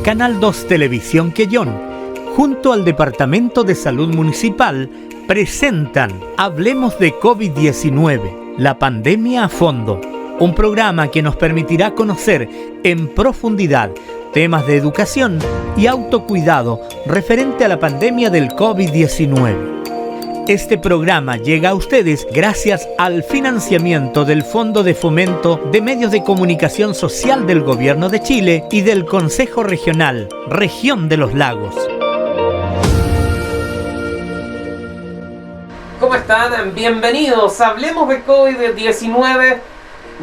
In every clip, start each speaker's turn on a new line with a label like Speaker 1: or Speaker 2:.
Speaker 1: Canal 2 Televisión Quellón, junto al Departamento de Salud Municipal, presentan Hablemos de COVID-19, la pandemia a fondo, un programa que nos permitirá conocer en profundidad temas de educación y autocuidado referente a la pandemia del COVID-19. Este programa llega a ustedes gracias al financiamiento del Fondo de Fomento de Medios de Comunicación Social del Gobierno de Chile y del Consejo Regional, Región de los Lagos.
Speaker 2: ¿Cómo están? Bienvenidos a Hablemos de COVID-19,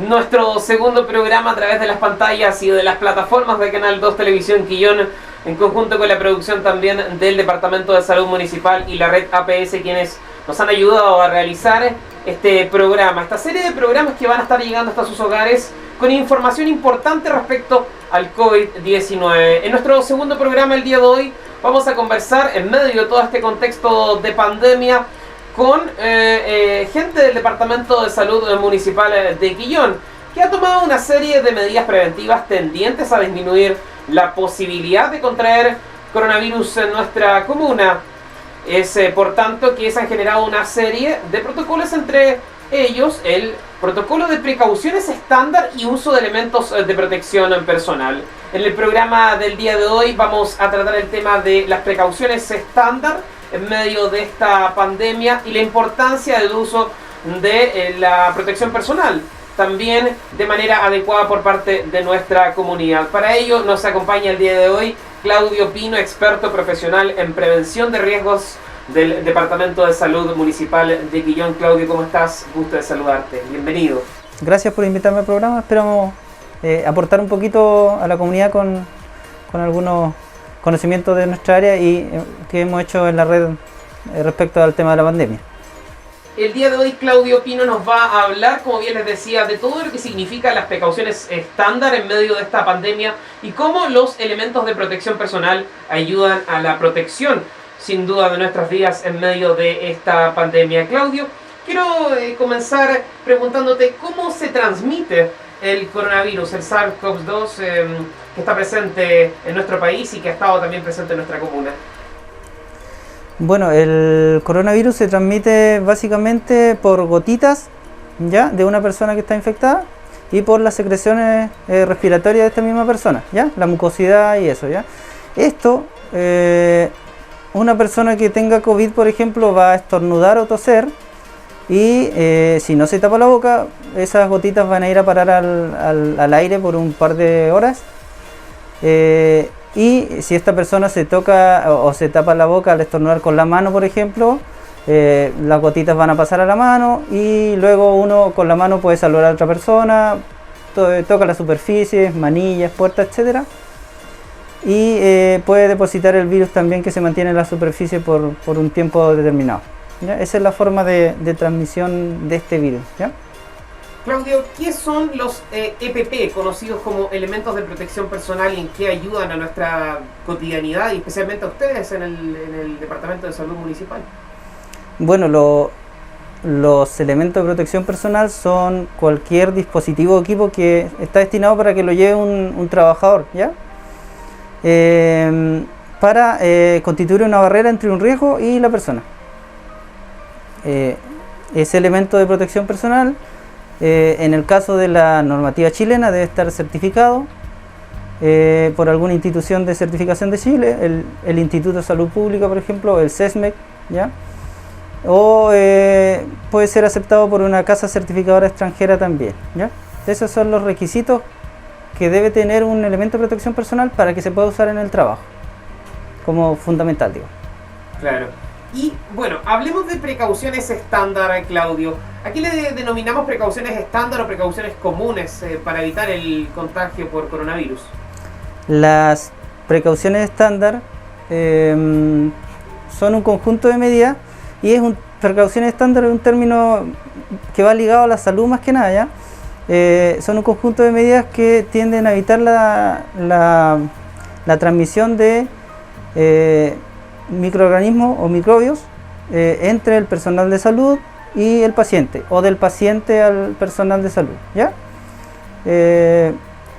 Speaker 2: nuestro segundo programa a través de las pantallas y de las plataformas de Canal 2 Televisión Quillón, en conjunto con la producción también del Departamento de Salud Municipal y la red APS, quienes nos han ayudado a realizar este programa, esta serie de programas que van a estar llegando hasta sus hogares con información importante respecto al COVID-19. En nuestro segundo programa el día de hoy vamos a conversar en medio de todo este contexto de pandemia con gente del Departamento de Salud Municipal de Quillón, que ha tomado una serie de medidas preventivas tendientes a disminuir la posibilidad de contraer coronavirus en nuestra comuna. Es por tanto que se han generado una serie de protocolos, entre ellos el protocolo de precauciones estándar y uso de elementos de protección personal. En el programa del día de hoy vamos a tratar el tema de las precauciones estándar en medio de esta pandemia y la importancia del uso de la protección personal, también de manera adecuada por parte de nuestra comunidad. Para ello nos acompaña el día de hoy Claudio Pino, experto profesional en prevención de riesgos del Departamento de Salud Municipal de Quillón. Claudio, ¿cómo estás? Gusto de saludarte. Bienvenido.
Speaker 3: Gracias por invitarme al programa. Esperamos aportar un poquito a la comunidad con algunos conocimientos de nuestra área y que hemos hecho en la red respecto al tema de la pandemia.
Speaker 2: El día de hoy Claudio Pino nos va a hablar, como bien les decía, de todo lo que significan las precauciones estándar en medio de esta pandemia y cómo los elementos de protección personal ayudan a la protección, sin duda, de nuestras vidas en medio de esta pandemia. Claudio, quiero comenzar preguntándote cómo se transmite el coronavirus, el SARS-CoV-2, que está presente en nuestro país y que ha estado también presente en nuestra comuna.
Speaker 3: Bueno, el coronavirus se transmite básicamente por gotitas, ¿ya?, de una persona que está infectada y por las secreciones respiratorias de esta misma persona, ¿ya?, la mucosidad y eso, ¿ya? Esto, una persona que tenga COVID, por ejemplo, va a estornudar o toser y si no se tapa la boca, esas gotitas van a ir a parar al aire por un par de horas. Y si esta persona se toca o se tapa la boca al estornudar con la mano, por ejemplo, las gotitas van a pasar a la mano y luego uno con la mano puede saludar a otra persona, toca las superficies, manillas, puertas, etc. Y puede depositar el virus también, que se mantiene en la superficie por un tiempo determinado, ¿ya? Esa es la forma de transmisión de este virus, ¿ya?
Speaker 2: Claudio, ¿qué son los EPP, conocidos como elementos de protección personal, y en qué ayudan a nuestra cotidianidad y especialmente a ustedes en el Departamento de Salud Municipal?
Speaker 3: Bueno, los elementos de protección personal son cualquier dispositivo o equipo que está destinado para que lo lleve un trabajador, ¿ya? Para constituir una barrera entre un riesgo y la persona. Ese elemento de protección personal, en el caso de la normativa chilena, debe estar certificado por alguna institución de certificación de Chile, el Instituto de Salud Pública, por ejemplo, el CESMEC, ¿ya? O puede ser aceptado por una casa certificadora extranjera también, ¿ya? Esos son los requisitos que debe tener un elemento de protección personal para que se pueda usar en el trabajo, como fundamental, digo.
Speaker 2: Claro. Y bueno, hablemos de precauciones estándar, Claudio. Aquí le denominamos precauciones estándar o precauciones comunes para evitar el contagio por coronavirus.
Speaker 3: Las precauciones estándar son un conjunto de medidas y precauciones estándar es un término que va ligado a la salud más que nada, ¿ya? Son un conjunto de medidas que tienden a evitar la transmisión de microorganismos o microbios entre el personal de salud y el paciente, o del paciente al personal de salud, ¿ya?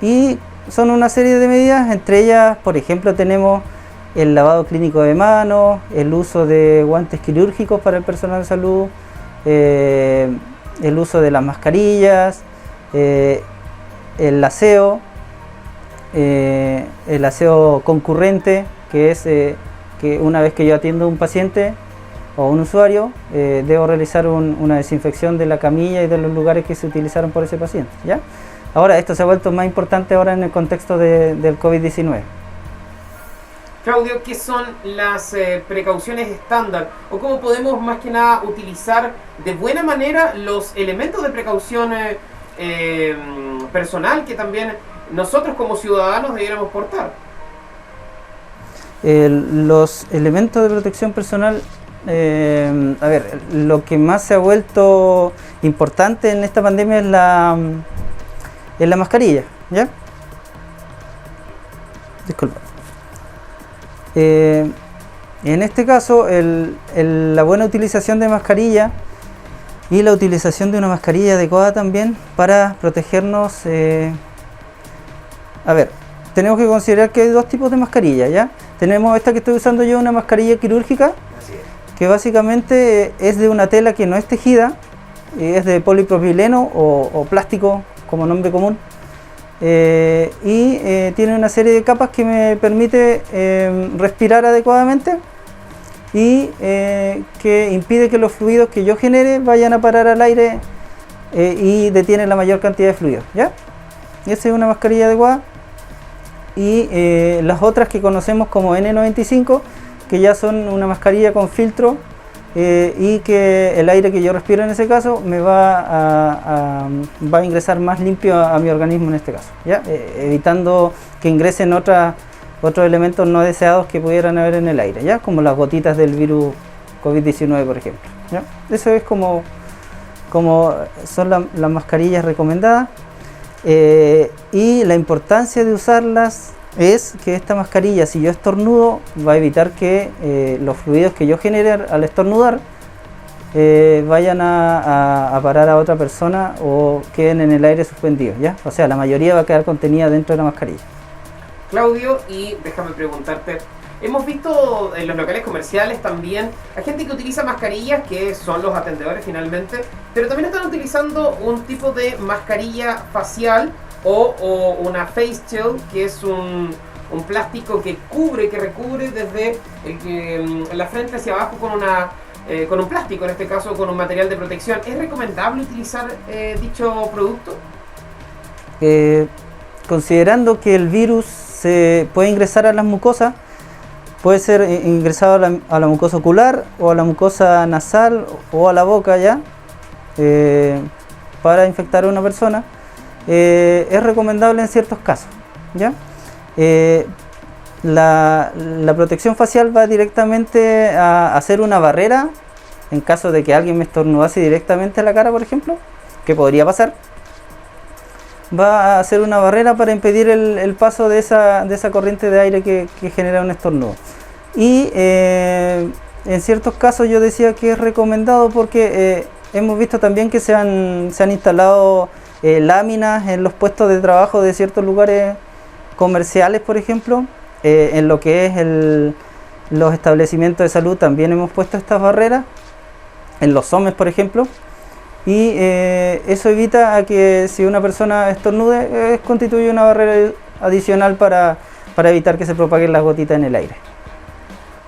Speaker 3: Y son una serie de medidas, entre ellas, por ejemplo, tenemos el lavado clínico de manos, el uso de guantes quirúrgicos para el personal de salud, el uso de las mascarillas, el aseo concurrente, que es que una vez que yo atiendo a un paciente o un usuario, debo realizar una desinfección de la camilla y de los lugares que se utilizaron por ese paciente, ¿ya? Ahora, esto se ha vuelto más importante ahora en el contexto del COVID-19.
Speaker 2: Claudio, ¿qué son las precauciones estándar? ¿O cómo podemos más que nada utilizar de buena manera los elementos de precaución personal que también nosotros como ciudadanos debiéramos portar?
Speaker 3: Los elementos de protección personal, a ver, lo que más se ha vuelto importante en esta pandemia es la mascarilla, ¿ya? Disculpa. En este caso, la buena utilización de mascarilla y la utilización de una mascarilla adecuada también para protegernos. A ver, tenemos que considerar que hay dos tipos de mascarilla, ¿ya? Tenemos esta que estoy usando yo, una mascarilla quirúrgica, que básicamente es de una tela que no es tejida, es de polipropileno o plástico como nombre común. Tiene una serie de capas que me permite respirar adecuadamente y que impide que los fluidos que yo genere vayan a parar al aire y detiene la mayor cantidad de fluidos, ¿ya? Esa es una mascarilla adecuada. Y las otras que conocemos como N95, que ya son una mascarilla con filtro y que el aire que yo respiro en ese caso me va a ingresar más limpio a mi organismo en este caso, ¿ya? Evitando que ingresen otros elementos no deseados que pudieran haber en el aire, ¿ya? Como las gotitas del virus COVID-19, por ejemplo, ¿ya? Eso es como son las mascarillas recomendadas. Y la importancia de usarlas es que esta mascarilla, si yo estornudo, va a evitar que los fluidos que yo genere al estornudar vayan a parar a otra persona o queden en el aire suspendidos, ¿ya? O sea, la mayoría va a quedar contenida dentro de la mascarilla.
Speaker 2: Claudio, y déjame preguntarte, hemos visto en los locales comerciales también a gente que utiliza mascarillas, que son los atendedores finalmente, pero también están utilizando un tipo de mascarilla facial o una face shield, que es un plástico que recubre desde la frente hacia abajo con un plástico, en este caso con un material de protección. ¿Es recomendable utilizar dicho producto?
Speaker 3: Considerando que el virus se puede ingresar a las mucosas, puede ser ingresado a la mucosa ocular o a la mucosa nasal o a la boca, ya, para infectar a una persona. Es recomendable en ciertos casos, ¿ya? La protección facial va directamente a hacer una barrera en caso de que alguien me estornudase directamente a la cara, por ejemplo, que podría pasar. Va a hacer una barrera para impedir el paso de esa corriente de aire que genera un estornudo. Y en ciertos casos yo decía que es recomendado porque hemos visto también que se han instalado láminas en los puestos de trabajo de ciertos lugares comerciales, por ejemplo. En lo que es los establecimientos de salud también hemos puesto estas barreras, en los SOMES, por ejemplo. Y eso evita a que si una persona estornude, constituye una barrera adicional para evitar que se propaguen las gotitas en el aire.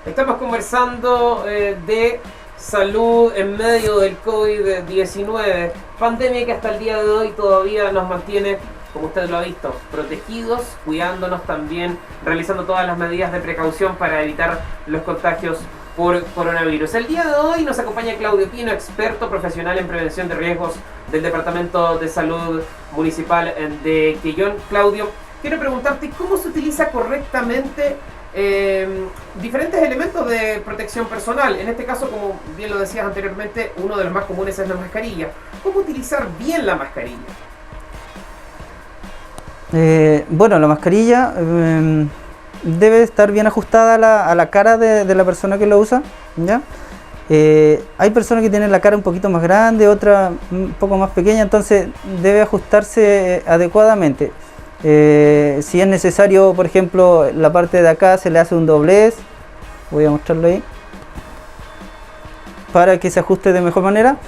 Speaker 2: Estamos conversando de salud en medio del COVID-19, pandemia que hasta el día de hoy todavía nos mantiene, como usted lo ha visto, protegidos, cuidándonos también, realizando todas las medidas de precaución para evitar los contagios por coronavirus. El día de hoy nos acompaña Claudio Pino, experto profesional en prevención de riesgos del Departamento de Salud Municipal de Quillón. Claudio, quiero preguntarte cómo se utiliza correctamente diferentes elementos de protección personal. En este caso, como bien lo decías anteriormente, uno de los más comunes es la mascarilla. ¿Cómo utilizar bien la mascarilla?
Speaker 3: Bueno, la mascarilla debe estar bien ajustada a la cara de la persona que lo usa, ¿ya? Hay personas que tienen la cara un poquito más grande, otra un poco más pequeña, entonces debe ajustarse adecuadamente. Si es necesario, por ejemplo, la parte de acá se le hace un doblez, voy a mostrarlo ahí, para que se ajuste de mejor manera.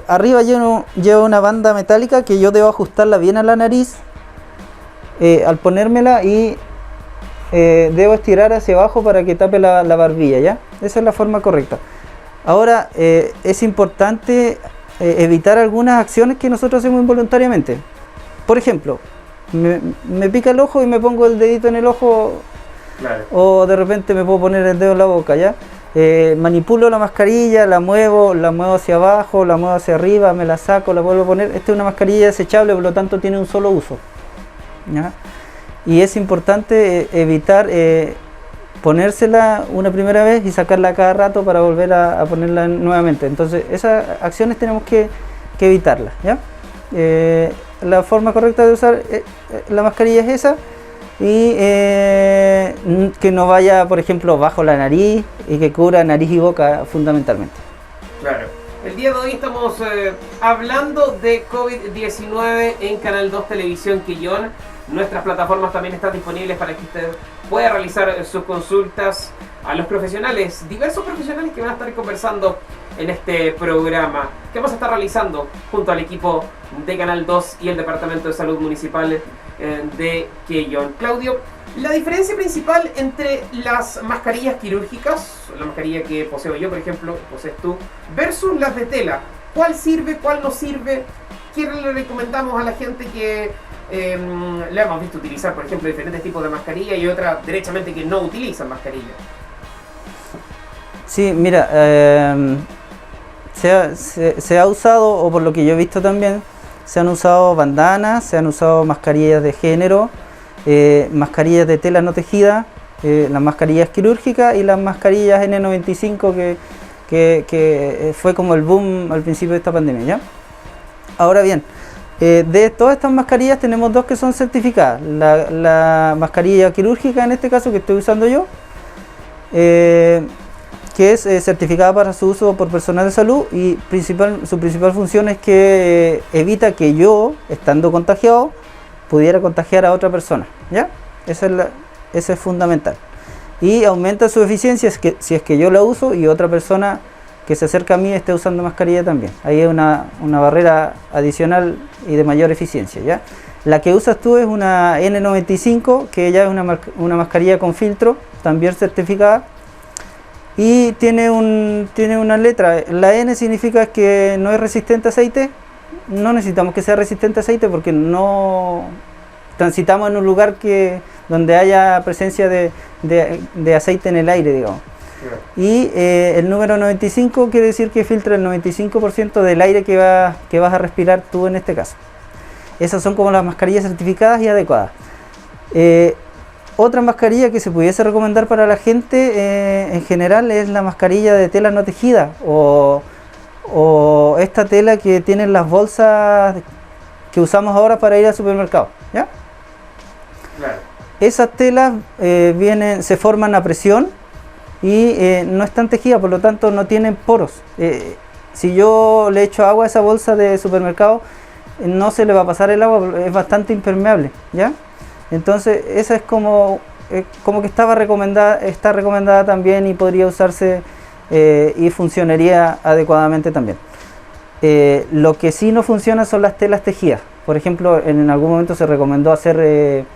Speaker 3: Arriba llevo una banda metálica que yo debo ajustarla bien a la nariz al ponérmela, y debo estirar hacia abajo para que tape la barbilla, ¿ya? Esa es la forma correcta. Ahora, es importante evitar algunas acciones que nosotros hacemos involuntariamente. Por ejemplo, me pica el ojo y me pongo el dedito en el ojo, claro. O de repente me puedo poner el dedo en la boca, ¿ya? Manipulo la mascarilla, la muevo hacia abajo, la muevo hacia arriba, me la saco, la vuelvo a poner. Esta es una mascarilla desechable, por lo tanto tiene un solo uso, ¿ya? Y es importante evitar ponérsela una primera vez y sacarla cada rato para volver a ponerla nuevamente. Entonces esas acciones tenemos que evitarlas, ¿ya? La forma correcta de usar la mascarilla es esa, y que no vaya, por ejemplo, bajo la nariz y que cubra nariz y boca fundamentalmente.
Speaker 2: Claro. El día de hoy estamos hablando de COVID-19 en Canal 2 Televisión Quillón. Nuestras plataformas también están disponibles para que usted pueda realizar sus consultas a los profesionales, diversos profesionales que van a estar conversando en este programa, que vamos a estar realizando junto al equipo de Canal 2 y el Departamento de Salud Municipal de Quillón. Claudio, la diferencia principal entre las mascarillas quirúrgicas, la mascarilla que poseo yo, por ejemplo, posees tú, versus las de tela, ¿cuál sirve, cuál no sirve? ¿Qué le recomendamos a la gente que le hemos visto utilizar, por ejemplo, diferentes tipos de mascarilla y otras derechamente que no utilizan mascarilla?
Speaker 3: Sí, mira, se ha usado, o por lo que yo he visto también, se han usado bandanas, se han usado mascarillas de género, mascarillas de tela no tejida, las mascarillas quirúrgicas y las mascarillas N95 que fue como el boom al principio de esta pandemia, ¿ya? Ahora bien, de todas estas mascarillas tenemos dos que son certificadas. La mascarilla quirúrgica, en este caso que estoy usando yo, que es certificada para su uso por personal de salud, y su principal función es que evita que yo, estando contagiado, pudiera contagiar a otra persona, ¿ya? Ese es fundamental. Y aumenta su eficiencia si es que yo la uso y otra persona que se acerca a mí esté usando mascarilla también. Ahí hay una barrera adicional y de mayor eficiencia, ¿ya? La que usas tú es una N95, que ya es una mascarilla con filtro, también certificada, y tiene una letra. La N significa que no es resistente a aceite. No necesitamos que sea resistente a aceite porque no transitamos en un lugar donde haya presencia de aceite en el aire, digamos. Y el número 95 quiere decir que filtra el 95% del aire que vas a respirar tú en este caso. Esas son como las mascarillas certificadas y adecuadas. Otra mascarilla que se pudiese recomendar para la gente en general es la mascarilla de tela no tejida, o esta tela que tienen las bolsas que usamos ahora para ir al supermercado, ¿ya? Claro. Esas telas se forman a presión y no están tejidas, por lo tanto no tienen poros. Si yo le echo agua a esa bolsa de supermercado, no se le va a pasar el agua, es bastante impermeable, ¿ya? Entonces esa es como que está recomendada también, y podría usarse y funcionaría adecuadamente también. Lo que sí no funciona son las telas tejidas. Por ejemplo, en algún momento se recomendó hacer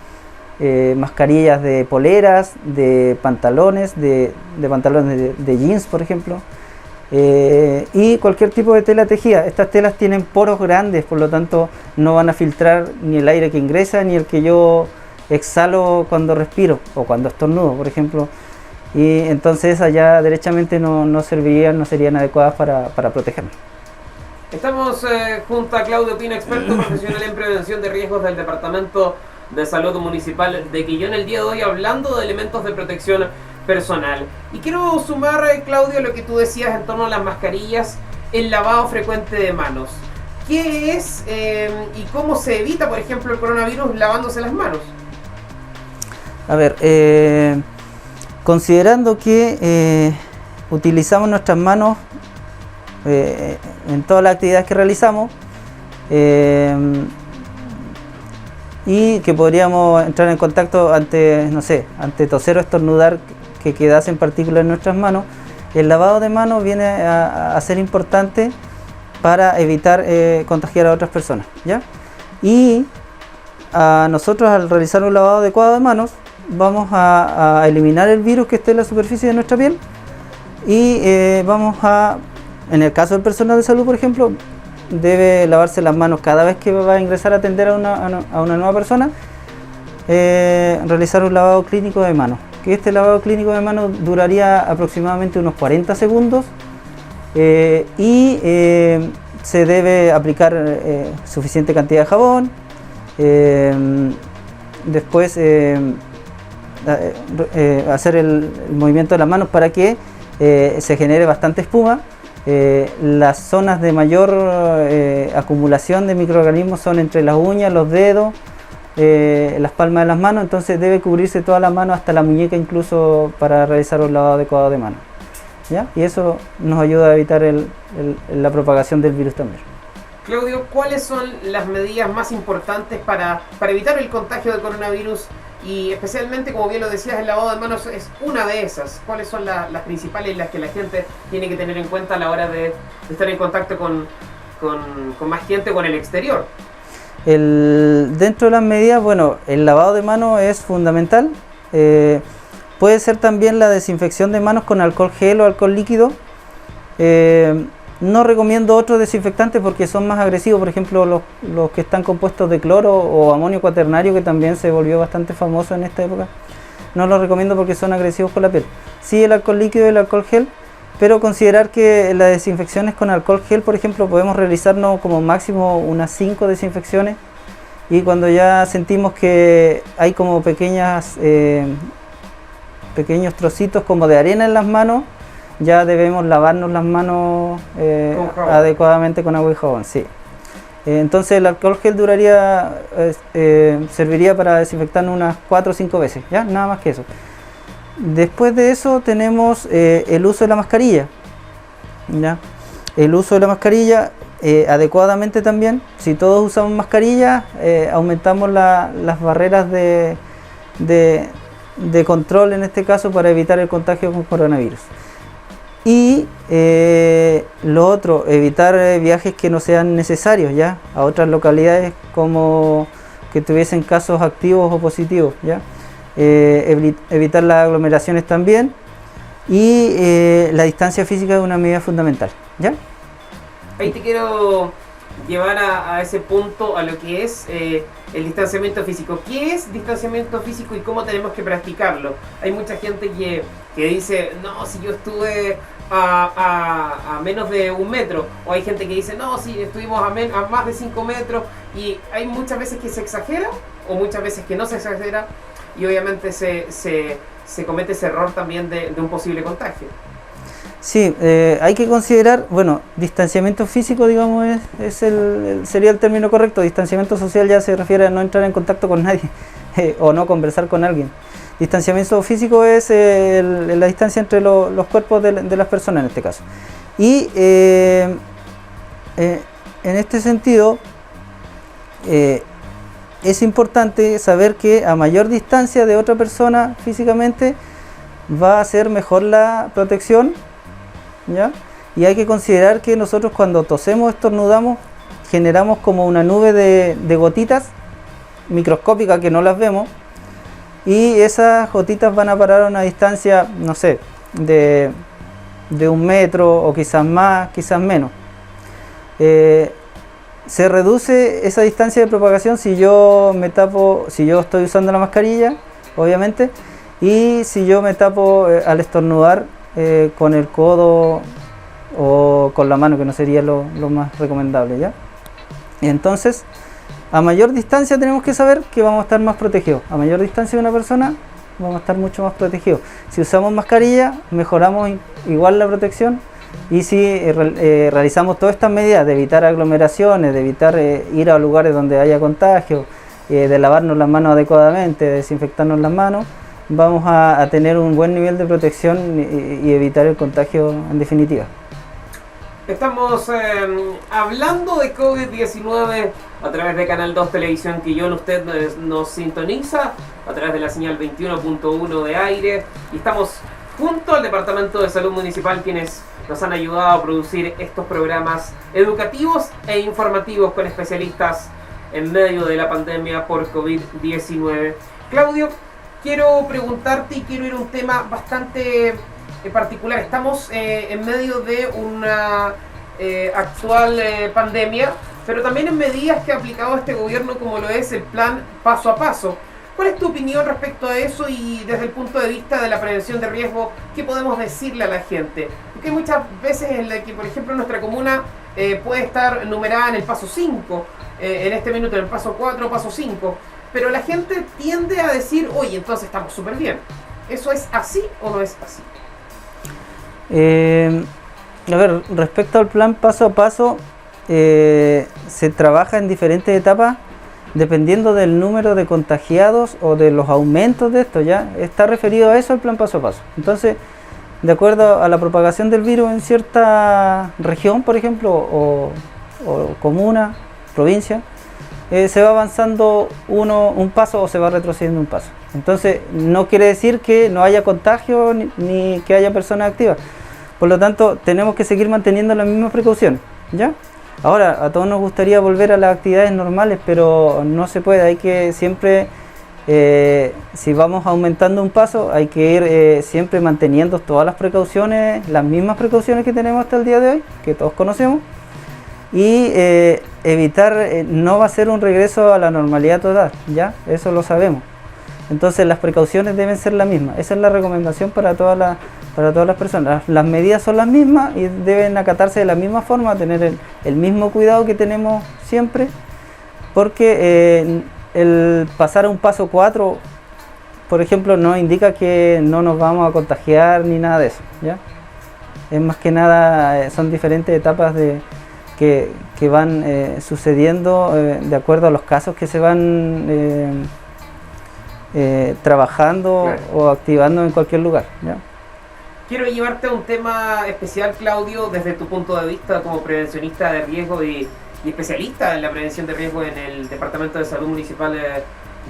Speaker 3: mascarillas de poleras, de pantalones, de pantalones de jeans, por ejemplo, y cualquier tipo de tela tejida. Estas telas tienen poros grandes, por lo tanto no van a filtrar ni el aire que ingresa ni el que yo exhalo cuando respiro o cuando estornudo, por ejemplo, y entonces esas ya derechamente no serían adecuadas para protegerme.
Speaker 2: Estamos junto a Claudio Pino, experto profesional en prevención de riesgos del Departamento de Salud Municipal de Quillón, el día de hoy hablando de elementos de protección personal. Y quiero sumar, Claudio, lo que tú decías en torno a las mascarillas, el lavado frecuente de manos. ¿Qué es y cómo se evita, por ejemplo, el coronavirus lavándose las manos?
Speaker 3: A ver, considerando que utilizamos nuestras manos en todas las actividades que realizamos, y que podríamos entrar en contacto ante, no sé, ante toser o estornudar que quedasen partículas en nuestras manos. El lavado de manos viene a ser importante para evitar contagiar a otras personas, ¿ya? Y a nosotros, al realizar un lavado adecuado de manos, vamos a eliminar el virus que esté en la superficie de nuestra piel y vamos a, en el caso del personal de salud, por ejemplo, debe lavarse las manos cada vez que va a ingresar a atender a una nueva persona, realizar un lavado clínico de manos. Que este lavado clínico de manos duraría aproximadamente unos 40 segundos y se debe aplicar suficiente cantidad de jabón. Después hacer el movimiento de las manos para que se genere bastante espuma. Las zonas de mayor acumulación de microorganismos son entre las uñas, los dedos, las palmas de las manos, entonces debe cubrirse toda la mano hasta la muñeca incluso para realizar un lavado adecuado de mano, ¿ya? Y eso nos ayuda a evitar la propagación del virus también.
Speaker 2: Claudio, ¿cuáles son las medidas más importantes para evitar el contagio de coronavirus? Y especialmente, como bien lo decías, el lavado de manos es una de esas. ¿Cuáles son las principales y las que la gente tiene que tener en cuenta a la hora de estar en contacto con más gente o con el exterior?
Speaker 3: Dentro de las medidas, bueno, el lavado de manos es fundamental. Puede ser también la desinfección de manos con alcohol gel o alcohol líquido. No recomiendo otros desinfectantes porque son más agresivos, por ejemplo los que están compuestos de cloro o amonio cuaternario, que también se volvió bastante famoso en esta época. No los recomiendo porque son agresivos con la piel. Sí, el alcohol líquido y el alcohol gel, pero considerar que las desinfecciones con alcohol gel, por ejemplo, podemos realizarnos como máximo unas 5 desinfecciones, y cuando ya sentimos que hay como pequeños trocitos como de arena en las manos, ya debemos lavarnos las manos adecuadamente con agua y jabón, sí. Entonces el alcohol gel serviría para desinfectarnos unas 4 o 5 veces, ¿ya? Nada más que eso. Después de eso tenemos el uso de la mascarilla, ¿ya? El uso de la mascarilla adecuadamente también. Si todos usamos mascarilla, aumentamos las barreras de control en este caso para evitar el contagio con coronavirus. Y lo otro, evitar viajes que no sean necesarios, ¿ya? A otras localidades como que tuviesen casos activos o positivos, ¿ya? Evitar las aglomeraciones también, y la distancia física es una medida fundamental, ¿ya?
Speaker 2: Ahí te quiero llevar a ese punto, a lo que es el distanciamiento físico. ¿Qué es distanciamiento físico y cómo tenemos que practicarlo? Hay mucha gente que dice, no, si yo estuve a menos de 1 metro, o hay gente que dice, no, si estuvimos a más de 5 metros, y hay muchas veces que se exagera o muchas veces que no se exagera, y obviamente se comete ese error también de un posible contagio.
Speaker 3: Sí, hay que considerar, bueno, distanciamiento físico, digamos, sería el término correcto. Distanciamiento social ya se refiere a no entrar en contacto con nadie o no conversar con alguien. Distanciamiento físico es la distancia entre los cuerpos de las personas en este caso. Y en este sentido es importante saber que a mayor distancia de otra persona físicamente va a ser mejor la protección, ¿ya? Y hay que considerar que nosotros cuando tosemos, estornudamos, generamos como una nube de gotitas microscópicas que no las vemos, y esas gotitas van a parar a una distancia, no sé, de 1 metro o quizás más, quizás menos. Se reduce esa distancia de propagación si yo me tapo, si yo estoy usando la mascarilla, obviamente, y si yo me tapo al estornudar con el codo o con la mano, que no sería lo más recomendable, ¿ya? Y entonces, a mayor distancia tenemos que saber que vamos a estar más protegidos. A mayor distancia de una persona vamos a estar mucho más protegidos. Si usamos mascarilla, mejoramos igual la protección. Y si realizamos todas estas medidas de evitar aglomeraciones, de evitar ir a lugares donde haya contagio, de lavarnos las manos adecuadamente, de desinfectarnos las manos, vamos a tener un buen nivel de protección y evitar el contagio en definitiva.
Speaker 2: Estamos hablando de COVID-19 a través de Canal 2 Televisión Quillón. Usted nos sintoniza a través de la señal 21.1 de aire y estamos junto al Departamento de Salud Municipal, quienes nos han ayudado a producir estos programas educativos e informativos con especialistas en medio de la pandemia por COVID-19. Claudio, quiero preguntarte y quiero ir a un tema bastante particular. Estamos en medio de una actual pandemia, pero también en medidas que ha aplicado este gobierno, como lo es el plan paso a paso. ¿Cuál es tu opinión respecto a eso y desde el punto de vista de la prevención de riesgo, qué podemos decirle a la gente? Porque hay muchas veces en la que, por ejemplo, nuestra comuna puede estar numerada en el paso 5, en este minuto en el paso 4, paso 5, pero la gente tiende a decir, oye, entonces estamos súper bien. ¿Eso es así o no es así?
Speaker 3: A ver, respecto al plan paso a paso, se trabaja en diferentes etapas dependiendo del número de contagiados o de los aumentos de esto. Ya está referido a eso el plan paso a paso. Entonces, de acuerdo a la propagación del virus en cierta región, por ejemplo, o comuna, provincia, se va avanzando un paso o se va retrocediendo un paso. Entonces, no quiere decir que no haya contagio ni que haya personas activas. Por lo tanto, tenemos que seguir manteniendo las mismas precauciones, ¿ya? Ahora, a todos nos gustaría volver a las actividades normales, pero no se puede. Hay que siempre, si vamos aumentando un paso, hay que ir siempre manteniendo todas las precauciones, las mismas precauciones que tenemos hasta el día de hoy, que todos conocemos, y evitar, no va a ser un regreso a la normalidad total, ¿ya? Eso lo sabemos. Entonces las precauciones deben ser las mismas. Esa es la recomendación para todas las personas. Las medidas son las mismas y deben acatarse de la misma forma, tener el mismo cuidado que tenemos siempre, porque el pasar a un paso 4, por ejemplo, no indica que no nos vamos a contagiar ni nada de eso, ¿ya? Es más que nada, son diferentes etapas que van sucediendo de acuerdo a los casos que se van trabajando, claro, o activando en cualquier lugar, ¿ya?
Speaker 2: Quiero llevarte a un tema especial, Claudio, desde tu punto de vista como prevencionista de riesgo y especialista en la prevención de riesgo en el Departamento de Salud Municipal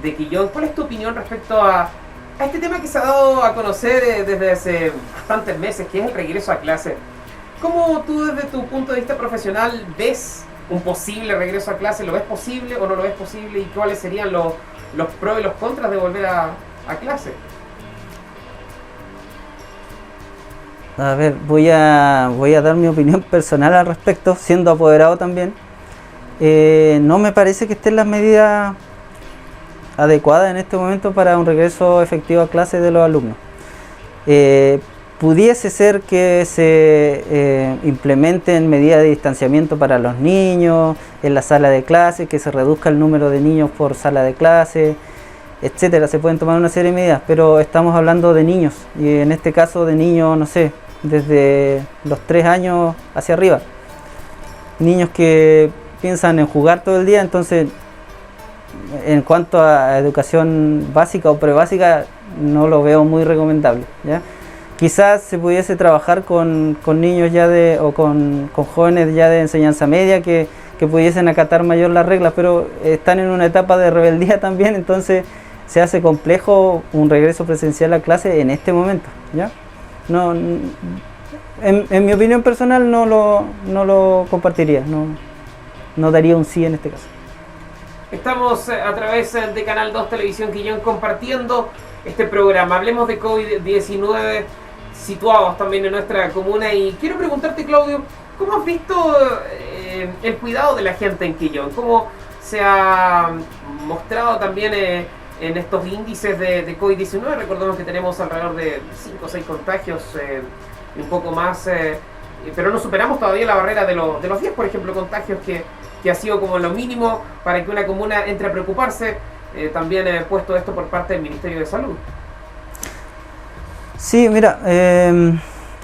Speaker 2: de Quillón. ¿Cuál es tu opinión respecto a este tema que se ha dado a conocer desde hace bastantes meses, que es el regreso a clase? ¿Cómo tú desde tu punto de vista profesional ves un posible regreso a clase? ¿Lo ves posible o no lo ves posible? ¿Y cuáles serían los pros y los contras de volver a clase?
Speaker 3: A ver, voy a dar mi opinión personal al respecto, siendo apoderado también. No me parece que estén las medidas adecuadas en este momento para un regreso efectivo a clase de los alumnos. Pudiese ser que se implementen medidas de distanciamiento para los niños en la sala de clase, que se reduzca el número de niños por sala de clase, etcétera. Se pueden tomar una serie de medidas, pero estamos hablando de niños, y en este caso de niños, no sé, desde los 3 años hacia arriba. Niños que piensan en jugar todo el día, entonces en cuanto a educación básica o prebásica no lo veo muy recomendable, ¿ya? Quizás se pudiese trabajar con niños ya o con jóvenes ya de enseñanza media que pudiesen acatar mayor las reglas, pero están en una etapa de rebeldía también, entonces se hace complejo un regreso presencial a clase en este momento, ¿ya? No, en mi opinión personal no lo compartiría, no daría un sí en este caso.
Speaker 2: Estamos a través de Canal 2 Televisión Quillón compartiendo este programa. Hablemos de COVID-19, situados también en nuestra comuna, y quiero preguntarte, Claudio, ¿cómo has visto el cuidado de la gente en Quillón? ¿Cómo se ha mostrado también en estos índices de COVID-19? Recordemos que tenemos alrededor de 5 o 6 contagios, un poco más, pero no superamos todavía la barrera de los 10, por ejemplo, contagios que ha sido como lo mínimo para que una comuna entre a preocuparse. También puesto esto por parte del Ministerio de Salud.
Speaker 3: Sí, mira,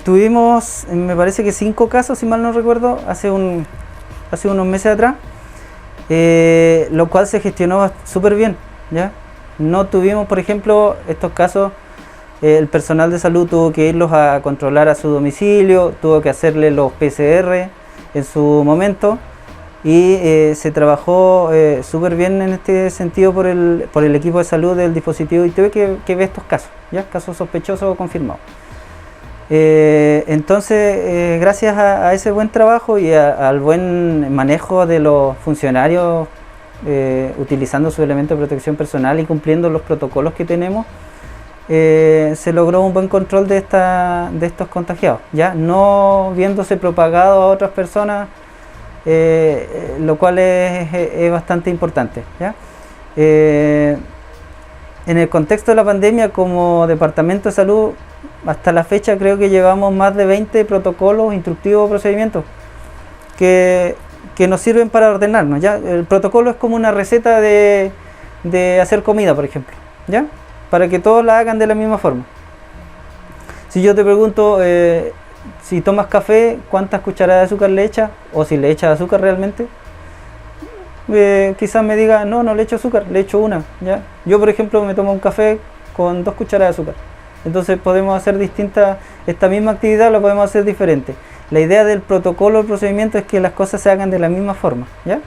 Speaker 3: tuvimos, me parece que 5 casos, si mal no recuerdo, hace unos meses atrás, lo cual se gestionó súper bien, ¿ya? No tuvimos, por ejemplo, estos casos, el personal de salud tuvo que irlos a controlar a su domicilio, tuvo que hacerle los PCR, en su momento y se trabajó súper bien en este sentido por el equipo de salud del dispositivo ITV que ve estos casos, ¿ya? Casos sospechosos o confirmados. Entonces, gracias a ese buen trabajo y al buen manejo de los funcionarios utilizando su elemento de protección personal y cumpliendo los protocolos que tenemos, se logró un buen control de estos contagiados, ya no viéndose propagado a otras personas, lo cual es bastante importante, ¿ya? En el contexto de la pandemia, como Departamento de Salud, hasta la fecha creo que llevamos más de 20 protocolos, instructivos o procedimientos que nos sirven para ordenarnos, ¿ya? El protocolo es como una receta de hacer comida, por ejemplo, ¿ya? Para que todos la hagan de la misma forma. Si yo te pregunto, si tomas café, ¿cuántas cucharadas de azúcar le echas? O si le echas azúcar realmente. Quizás me diga, no le echo azúcar, le echo una, ¿ya? Yo, por ejemplo, me tomo un café con 2 cucharadas de azúcar. Entonces podemos hacer esta misma actividad la podemos hacer diferente. La idea del protocolo, el procedimiento es que las cosas se hagan de la misma forma, ¿ya?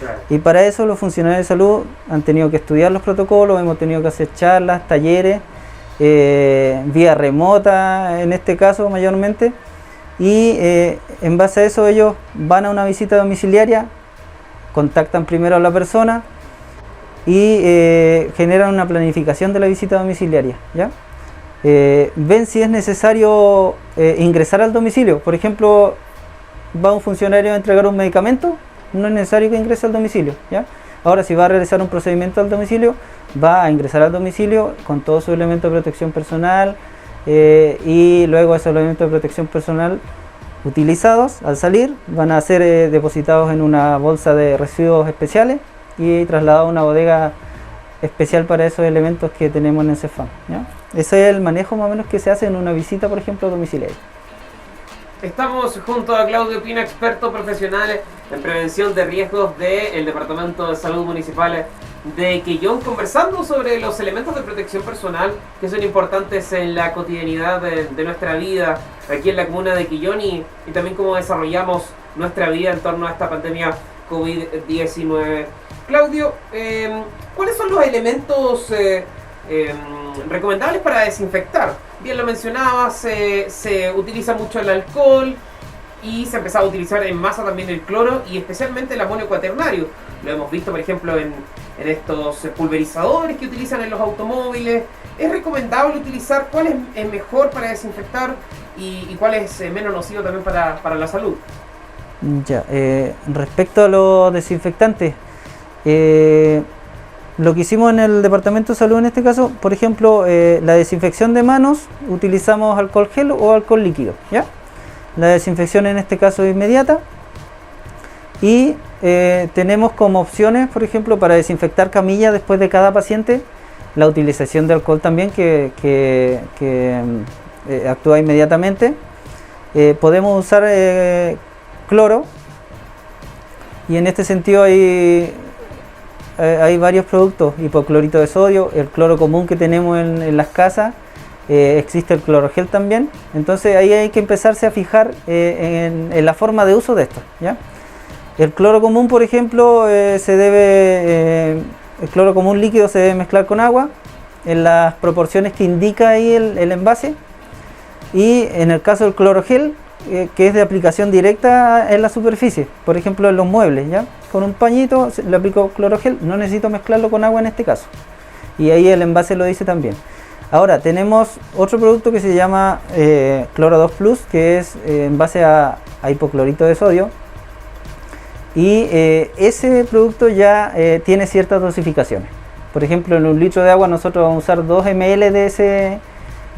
Speaker 3: Claro. Y para eso los funcionarios de salud han tenido que estudiar los protocolos, hemos tenido que hacer charlas, talleres, vía remota en este caso mayormente, y en base a eso ellos van a una visita domiciliaria, contactan primero a la persona y generan una planificación de la visita domiciliaria, ¿ya? Ven si es necesario ingresar al domicilio. Por ejemplo, va un funcionario a entregar un medicamento, no es necesario que ingrese al domicilio, ¿ya? Ahora, si va a realizar un procedimiento al domicilio, va a ingresar al domicilio con todos sus elementos de protección personal y luego esos elementos de protección personal utilizados al salir van a ser depositados en una bolsa de residuos especiales y trasladados a una bodega especial para esos elementos que tenemos en el CEFAM, ¿ya? Ese es el manejo más o menos que se hace en una visita, por ejemplo, domiciliaria.
Speaker 2: Estamos junto a Claudio Pina, experto profesional en prevención de riesgos del Departamento de Salud Municipal de Quillón, conversando sobre los elementos de protección personal que son importantes en la cotidianidad de nuestra vida aquí en la comuna de Quillón y también cómo desarrollamos nuestra vida en torno a esta pandemia COVID-19. Claudio, ¿cuáles son los elementos recomendables para desinfectar? Bien lo mencionabas, se utiliza mucho el alcohol y se ha empezado a utilizar en masa también el cloro y especialmente el amonio cuaternario. Lo hemos visto, por ejemplo, en estos pulverizadores que utilizan en los automóviles. ¿Es recomendable utilizar? ¿Cuál es mejor para desinfectar y cuál es menos nocivo también para la salud?
Speaker 3: Ya, respecto a los desinfectantes, lo que hicimos en el Departamento de Salud en este caso, por ejemplo, la desinfección de manos, utilizamos alcohol gel o alcohol líquido, ¿ya? La desinfección en este caso es inmediata y tenemos como opciones, por ejemplo, para desinfectar camillas después de cada paciente, la utilización de alcohol también que actúa inmediatamente. Podemos usar cloro y en este sentido hay varios productos, hipoclorito de sodio, el cloro común que tenemos en las casas, existe el clorogel también. Entonces ahí hay que empezarse a fijar en la forma de uso de esto, ¿ya? El cloro común, por ejemplo, el cloro común líquido se debe mezclar con agua en las proporciones que indica ahí el envase, y en el caso del clorogel, que es de aplicación directa en la superficie, por ejemplo en los muebles, ¿ya? Con un pañito le aplico clorogel, no necesito mezclarlo con agua en este caso, y ahí el envase lo dice también. Ahora tenemos otro producto que se llama Cloro 2 Plus, que es en base a hipoclorito de sodio, y ese producto ya tiene ciertas dosificaciones. Por ejemplo, en 1 litro de agua nosotros vamos a usar 2 ml de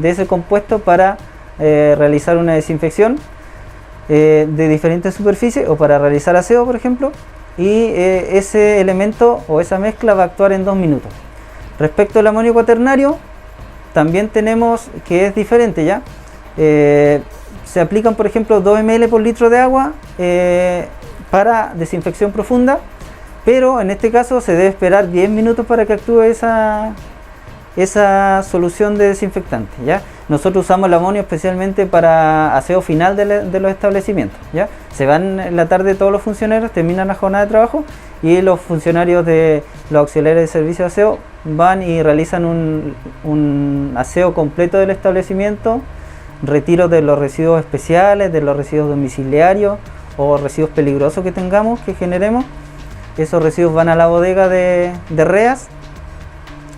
Speaker 3: ese compuesto para realizar una desinfección de diferentes superficies o para realizar aseo, por ejemplo, y ese elemento o esa mezcla va a actuar en 2 minutos. Respecto al amonio cuaternario, también tenemos que es diferente, ¿ya? Se aplican, por ejemplo, 2 ml por litro de agua para desinfección profunda, pero en este caso se debe esperar 10 minutos para que actúe esa solución de desinfectante, ¿ya? Nosotros usamos el amonio especialmente para aseo final de los establecimientos, ¿ya? Se van en la tarde todos los funcionarios, terminan la jornada de trabajo y los funcionarios de los auxiliares de servicio de aseo van y realizan un aseo completo del establecimiento, retiro de los residuos especiales, de los residuos domiciliarios o residuos peligrosos que tengamos, que generemos. Esos residuos van a la bodega de REAS,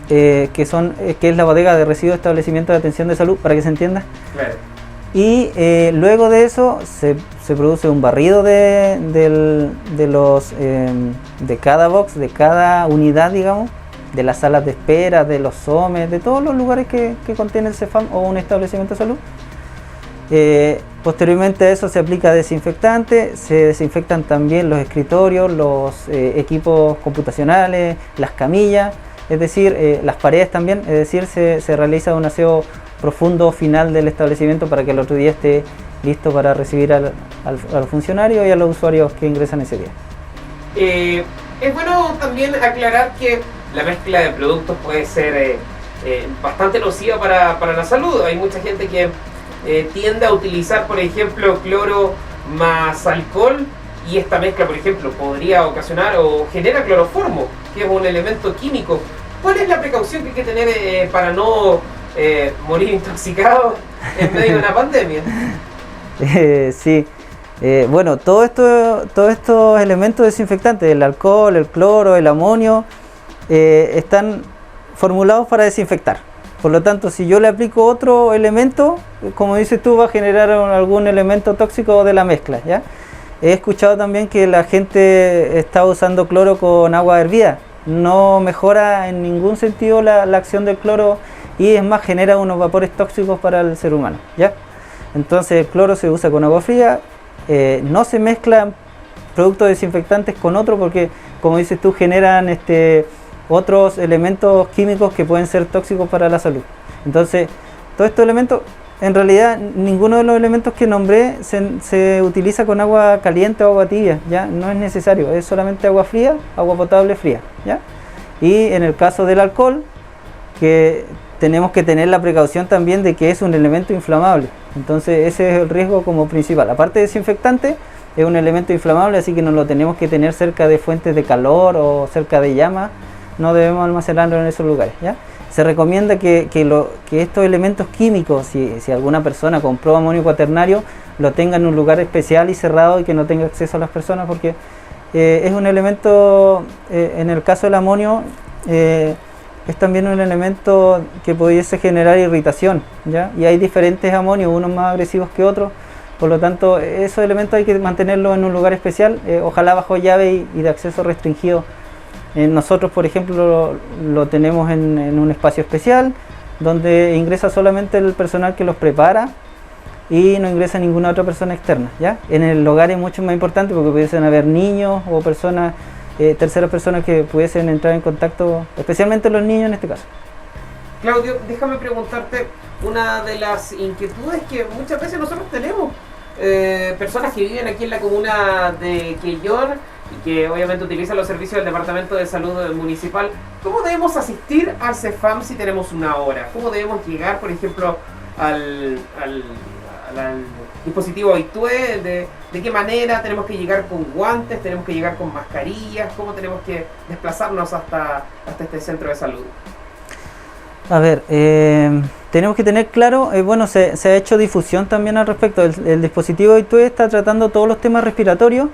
Speaker 3: que es la bodega de residuos de establecimiento de atención de salud, para que se entienda.
Speaker 2: Claro.
Speaker 3: Y luego de eso se produce un barrido de cada box, de cada unidad, digamos, de las salas de espera, de los SOMES, de todos los lugares que contiene el CEFAM o un establecimiento de salud. Posteriormente a eso se aplica desinfectante, se desinfectan también los escritorios, los equipos computacionales, las camillas, es decir, las paredes también, es decir, se realiza un aseo profundo final del establecimiento para que el otro día esté listo para recibir al funcionario y a los usuarios que ingresan ese día.
Speaker 2: Es bueno también aclarar que la mezcla de productos puede ser bastante nociva para la salud. Hay mucha gente que tiende a utilizar, por ejemplo, cloro más alcohol, y esta mezcla, por ejemplo, podría ocasionar o genera cloroformo, que es un elemento químico. ¿Cuál es la precaución que hay que tener para no morir intoxicado en medio de una pandemia?
Speaker 3: Sí, bueno, todos estos elementos desinfectantes, el alcohol, el cloro, el amonio, están formulados para desinfectar. Por lo tanto, si yo le aplico otro elemento, como dices tú, va a generar algún elemento tóxico de la mezcla, ¿ya? He escuchado también que la gente está usando cloro con agua hervida. No mejora en ningún sentido la acción del cloro y es más, genera unos vapores tóxicos para el ser humano, ¿ya? Entonces el cloro se usa con agua fría, no se mezclan productos desinfectantes con otros porque, como dices tú, generan otros elementos químicos que pueden ser tóxicos para la salud. Entonces, todos estos elementos, en realidad, ninguno de los elementos que nombré se utiliza con agua caliente o agua tibia, ¿ya? No es necesario, es solamente agua fría, agua potable fría, ¿ya? Y en el caso del alcohol, que tenemos que tener la precaución también de que es un elemento inflamable. Entonces, ese es el riesgo como principal. Aparte de desinfectante, es un elemento inflamable, así que no lo tenemos que tener cerca de fuentes de calor o cerca de llamas. No debemos almacenarlo en esos lugares, ¿ya? Se recomienda que estos elementos químicos, si alguna persona compró amonio cuaternario, lo tenga en un lugar especial y cerrado y que no tenga acceso a las personas, porque es un elemento, en el caso del amonio, es también un elemento que pudiese generar irritación, ¿ya? Y hay diferentes amonios, unos más agresivos que otros, por lo tanto, esos elementos hay que mantenerlos en un lugar especial, ojalá bajo llave y de acceso restringido. Nosotros, por ejemplo, lo tenemos en un espacio especial donde ingresa solamente el personal que los prepara y no ingresa ninguna otra persona externa, ¿ya? En el hogar es mucho más importante porque pudiesen haber niños o personas, terceras personas que pudiesen entrar en contacto, especialmente los niños en este caso.
Speaker 2: Claudio, déjame preguntarte una de las inquietudes que muchas veces nosotros tenemos. Personas que viven aquí en la comuna de Quillón y que obviamente utilizan los servicios del Departamento de Salud Municipal. ¿Cómo debemos asistir al CEFAM si tenemos una hora? ¿Cómo debemos llegar, por ejemplo, al dispositivo habitué? ¿De qué manera? ¿Tenemos que llegar con guantes? ¿Tenemos que llegar con mascarillas? ¿Cómo tenemos que desplazarnos hasta este centro de salud?
Speaker 3: A ver, tenemos que tener claro, bueno, se ha hecho difusión también al respecto. El dispositivo ITUE está tratando todos los temas respiratorios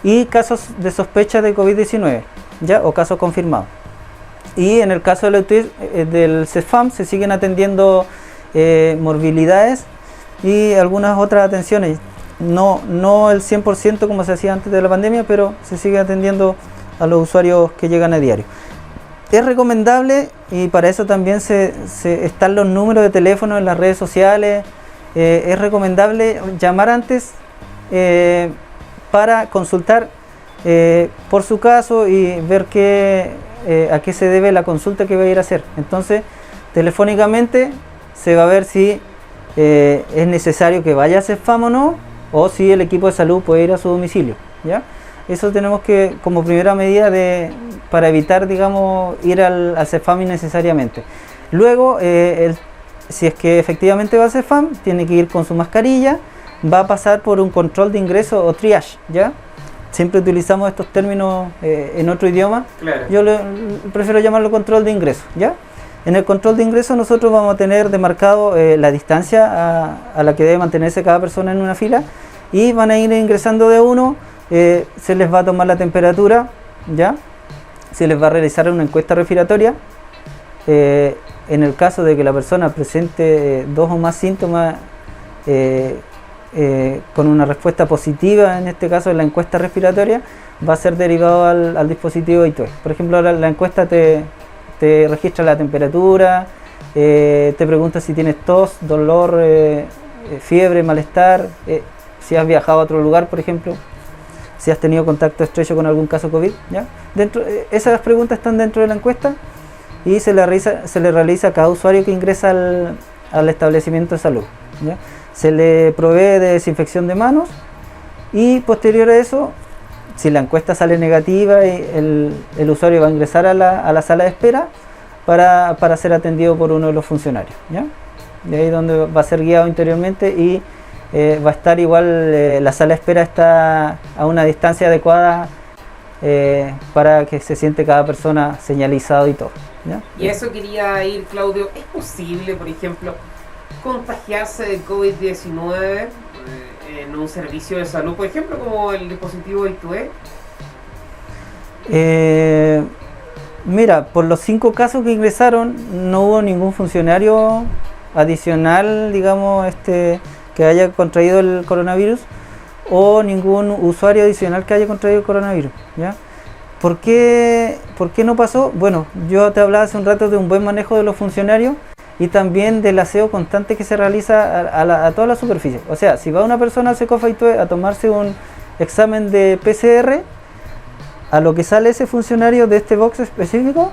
Speaker 3: y casos de sospecha de COVID-19, ¿ya? O casos confirmados. Y en el caso del CEFAM se siguen atendiendo morbilidades y algunas otras atenciones. No el 100% como se hacía antes de la pandemia, pero se sigue atendiendo a los usuarios que llegan a diario. Es recomendable, y para eso también están los números de teléfono en las redes sociales, es recomendable llamar antes para consultar por su caso y ver a qué se debe la consulta que va a ir a hacer. Entonces, telefónicamente se va a ver si es necesario que vaya a CEFAM o no, o si el equipo de salud puede ir a su domicilio, ¿ya? Eso tenemos que, como primera medida para evitar, digamos, ir al CEFAM innecesariamente. Luego, si es que efectivamente va al CEFAM, tiene que ir con su mascarilla, va a pasar por un control de ingreso o triage, ¿ya? Siempre utilizamos estos términos en otro idioma.
Speaker 2: Claro.
Speaker 3: Yo prefiero llamarlo control de ingreso, ¿ya? En el control de ingreso nosotros vamos a tener demarcado la distancia a la que debe mantenerse cada persona en una fila, y van a ir ingresando de uno, se les va a tomar la temperatura, ¿ya? Se les va a realizar una encuesta respiratoria. En el caso de que la persona presente 2 o más síntomas con una respuesta positiva, en este caso en la encuesta respiratoria, va a ser derivado al dispositivo ITUE. Por ejemplo, la encuesta te registra la temperatura, te pregunta si tienes tos, dolor, fiebre, malestar, si has viajado a otro lugar, por ejemplo, si has tenido contacto estrecho con algún caso COVID, ¿ya? Esas preguntas están dentro de la encuesta y se le realiza a cada usuario que ingresa al establecimiento de salud, ¿ya? Se le provee de desinfección de manos, y posterior a eso, si la encuesta sale negativa, el usuario va a ingresar a la sala de espera para ser atendido por uno de los funcionarios, ¿ya? De ahí donde va a ser guiado interiormente, y va a estar igual, la sala de espera está a una distancia adecuada para que se siente cada persona señalizado y todo, ¿ya?
Speaker 2: Y a eso quería ir, Claudio. ¿Es posible, por ejemplo, contagiarse de COVID-19 en un servicio de salud, por ejemplo, como el dispositivo ITUE?
Speaker 3: Mira, por los 5 casos que ingresaron, no hubo ningún funcionario adicional, digamos, que haya contraído el coronavirus, o ningún usuario adicional que haya contraído el coronavirus, ¿ya? ¿Por qué no pasó? Bueno, yo te hablaba hace un rato de un buen manejo de los funcionarios y también del aseo constante que se realiza a toda la superficie. O sea, si va una persona al Secofa ITUE a tomarse un examen de PCR, a lo que sale ese funcionario de este box específico,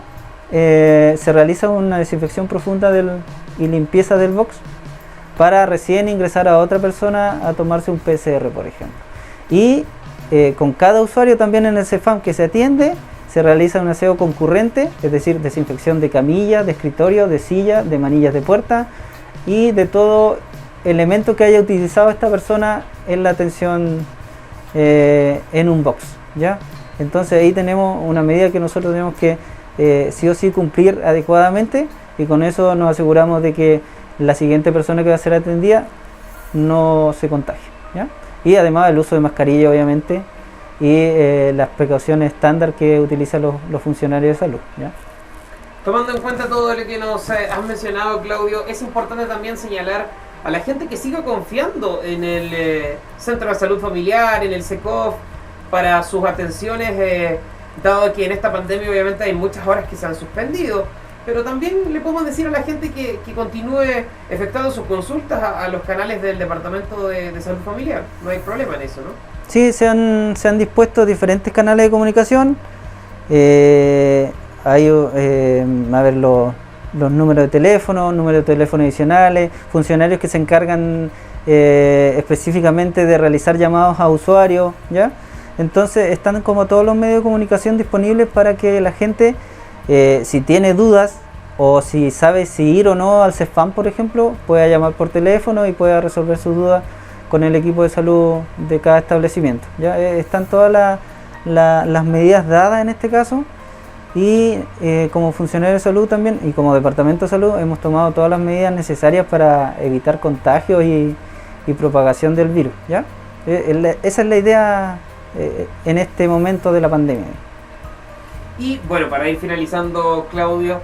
Speaker 3: se realiza una desinfección profunda y limpieza del box para recién ingresar a otra persona a tomarse un PCR, por ejemplo. Y con cada usuario también en el CEFAM que se atiende, se realiza un aseo concurrente, es decir, desinfección de camilla, de escritorio, de silla, de manillas de puerta y de todo elemento que haya utilizado esta persona en la atención en un box, ¿ya? Entonces ahí tenemos una medida que nosotros tenemos que sí o sí cumplir adecuadamente, y con eso nos aseguramos de que la siguiente persona que va a ser atendida no se contagie, ¿ya? Y además el uso de mascarilla, obviamente, y las precauciones estándar que utilizan los funcionarios de salud, ¿ya?
Speaker 2: Tomando en cuenta todo lo que nos has mencionado, Claudio, es importante también señalar a la gente que siga confiando en el Centro de Salud Familiar, en el SECOF, para sus atenciones, dado que en esta pandemia obviamente hay muchas horas que se han suspendido, pero también le podemos decir a la gente que continúe efectuando sus consultas a los canales del Departamento de Salud Familiar. No hay problema en eso, ¿no?
Speaker 3: Sí, se han dispuesto diferentes canales de comunicación. Hay los números de teléfono adicionales, funcionarios que se encargan específicamente de realizar llamados a usuarios, ¿ya? Entonces están como todos los medios de comunicación disponibles para que la gente, si tiene dudas o si sabe si ir o no al CEFAM, por ejemplo, pueda llamar por teléfono y pueda resolver sus dudas con el equipo de salud de cada establecimiento, ¿ya? Están todas las medidas dadas en este caso, y como funcionario de salud también y como departamento de salud hemos tomado todas las medidas necesarias para evitar contagios y propagación del virus, ¿ya? Esa es la idea en este momento de la pandemia.
Speaker 2: Y bueno, para ir finalizando, Claudio,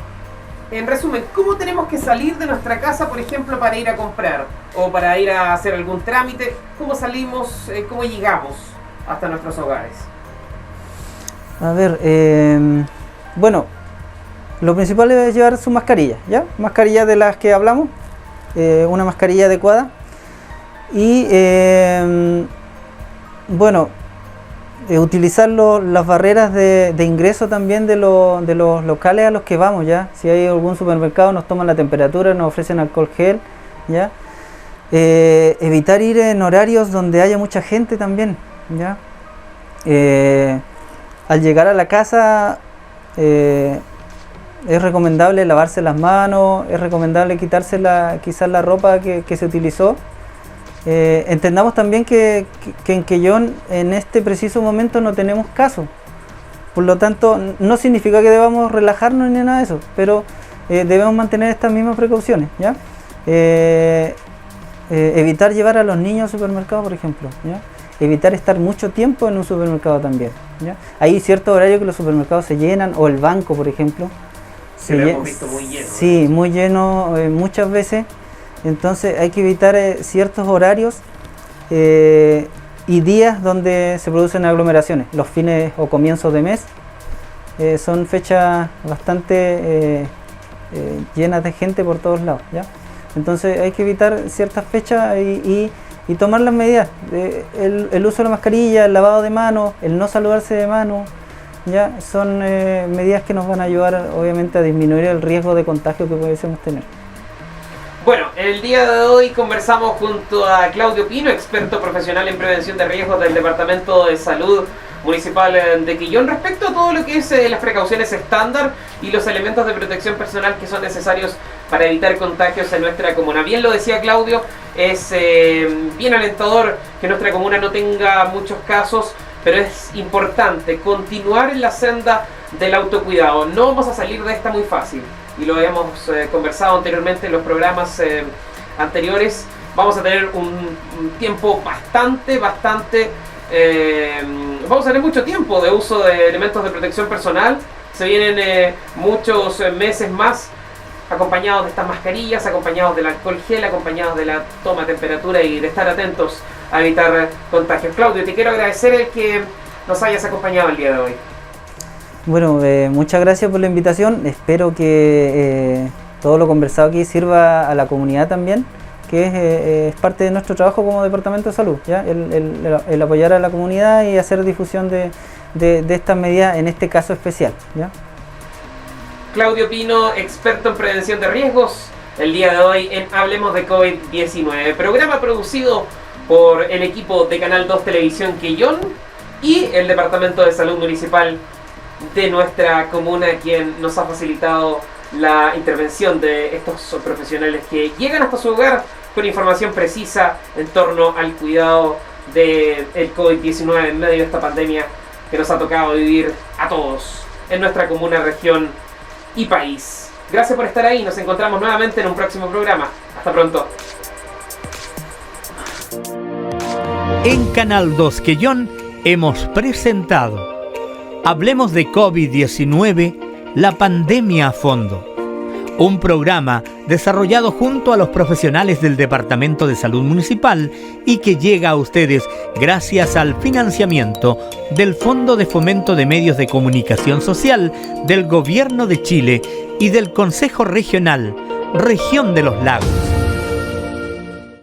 Speaker 2: en resumen, ¿cómo tenemos que salir de nuestra casa, por ejemplo, para ir a comprar o para ir a hacer algún trámite? ¿Cómo salimos, cómo llegamos hasta nuestros hogares?
Speaker 3: A ver, bueno, lo principal es llevar su mascarilla, ¿ya? Mascarilla de las que hablamos, una mascarilla adecuada. Y bueno, utilizar las barreras de ingreso también de los locales a los que vamos, ¿ya? Si hay algún supermercado, nos toman la temperatura, nos ofrecen alcohol gel, ¿ya? Evitar ir en horarios donde haya mucha gente también, ¿ya? Al llegar a la casa, es recomendable lavarse las manos, es recomendable quitarse quizás la ropa que se utilizó. Entendamos también que en Quellón en este preciso momento no tenemos casos. Por lo tanto, no significa que debamos relajarnos ni nada de eso, pero debemos mantener estas mismas precauciones, ¿ya? Evitar llevar a los niños al supermercado, por ejemplo, ¿ya? Evitar estar mucho tiempo en un supermercado también, ¿ya? Hay ciertos horarios que los supermercados se llenan, o el banco, por ejemplo.
Speaker 2: Lo hemos visto muy lleno.
Speaker 3: Sí, muy lleno muchas veces. Entonces hay que evitar ciertos horarios y días donde se producen aglomeraciones. Los fines o comienzos de mes son fechas bastante llenas de gente por todos lados, ¿ya? Entonces hay que evitar ciertas fechas y tomar las medidas. El uso de la mascarilla, el lavado de manos, el no saludarse de mano, ya son medidas que nos van a ayudar obviamente a disminuir el riesgo de contagio que pudiésemos tener.
Speaker 2: Bueno, el día de hoy conversamos junto a Claudio Pino, experto profesional en prevención de riesgos del Departamento de Salud Municipal de Quillón, respecto a todo lo que es las precauciones estándar y los elementos de protección personal que son necesarios para evitar contagios en nuestra comuna. Bien lo decía Claudio, es bien alentador que nuestra comuna no tenga muchos casos, pero es importante continuar en la senda del autocuidado. No vamos a salir de esta muy fácil, y lo hemos conversado anteriormente en los programas anteriores. Vamos a tener un tiempo bastante vamos a tener mucho tiempo de uso de elementos de protección personal. Se vienen muchos meses más acompañados de estas mascarillas, acompañados del alcohol gel, acompañados de la toma de temperatura y de estar atentos a evitar contagios. Claudio, te quiero agradecer el que nos hayas acompañado el día de hoy.
Speaker 3: Bueno, muchas gracias por la invitación. Espero que todo lo conversado aquí sirva a la comunidad también, que es parte de nuestro trabajo como Departamento de Salud, ¿ya? El apoyar a la comunidad y hacer difusión de estas medidas en este caso especial, ¿ya?
Speaker 2: Claudio Pino, experto en prevención de riesgos, el día de hoy en Hablemos de COVID-19, programa producido por el equipo de Canal 2 Televisión Quillón y el Departamento de Salud Municipal de nuestra comuna, quien nos ha facilitado la intervención de estos profesionales que llegan hasta su hogar con información precisa en torno al cuidado del COVID-19 en medio de esta pandemia que nos ha tocado vivir a todos en nuestra comuna, región y país. Gracias por estar ahí, nos encontramos nuevamente en un próximo programa. Hasta pronto.
Speaker 1: En Canal 2 Quillón hemos presentado Hablemos de COVID-19, la pandemia a fondo. Un programa desarrollado junto a los profesionales del Departamento de Salud Municipal y que llega a ustedes gracias al financiamiento del Fondo de Fomento de Medios de Comunicación Social del Gobierno de Chile y del Consejo Regional, Región de los Lagos.